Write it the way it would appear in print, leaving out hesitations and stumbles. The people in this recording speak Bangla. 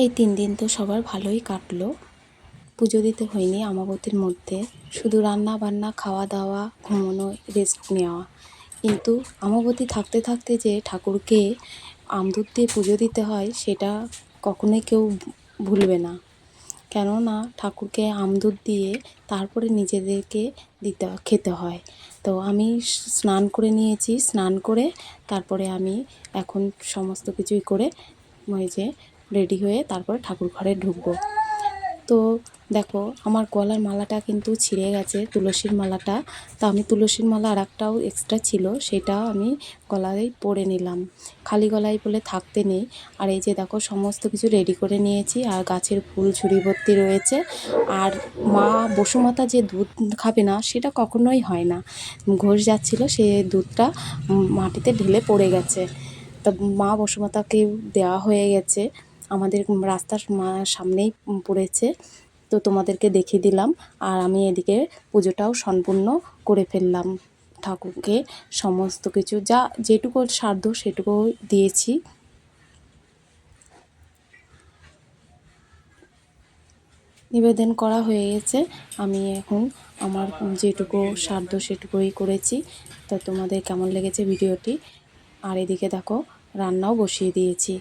এই 3 দিন তো সবার ভালোই কাটলো। পুজো দিতে হয়নি আমাবতীর মধ্যে, শুধু রান্না বান্না, খাওয়া দাওয়া, ঘুমানো, রেস্ট নেওয়া। কিন্তু আমাবতী থাকতে থাকতে যে ঠাকুরকে আমদুধ দিয়ে পুজো দিতে হয় সেটা কখনোই কেউ ভুলবে না। কেননা ঠাকুরকে আমদুধ দিয়ে তারপরে নিজেদেরকে খেতে হয়। তো আমি স্নান করে নিয়েছি, স্নান করে তারপরে আমি এখন সমস্ত কিছুই করে ওই যে রেডি হয়ে তারপরে ঠাকুর ঘরে ঢুকবো। তো দেখো আমার গলার মালাটা কিন্তু ছিঁড়ে গেছে, তুলসীর মালাটা। তো আমি তুলসীর মালা আর একটাও এক্সট্রা ছিল, সেটাও আমি গলায় পরে নিলাম, খালি গলায় বলে থাকতে নেই। আর এই যে দেখো সমস্ত কিছু রেডি করে নিয়েছি, আর গাছের ফুল ঝুড়ি ভর্তি রয়েছে। আর মা বসুমাতা যে দুধ খাবে না সেটা কখনোই হয় না, ঘোষ যাচ্ছিলো সে দুধটা মাটিতে ঢেলে পড়ে গেছে। তা মা বসুমাতাকে দেওয়া হয়ে গেছে, আমাদের রাস্তার সামনেই পড়েছে। তো তোমাদেরকে দেখিয়ে দিলাম। আর আমি এদিকে পুজোটাও সম্পূর্ণ করে ফেললাম, ঠাকুরকে সমস্ত কিছু যা যেটুকু সাধ্য সেটুকু দিয়েছি। নিবেদন করা হয়ে গেছে, আমি এখন আমার যেটুকু সাধ্য সেটুকুই করেছি। তো তোমাদের কেমন লেগেছে ভিডিওটি? আর এদিকে দেখো রান্নাও বসিয়ে দিয়েছি।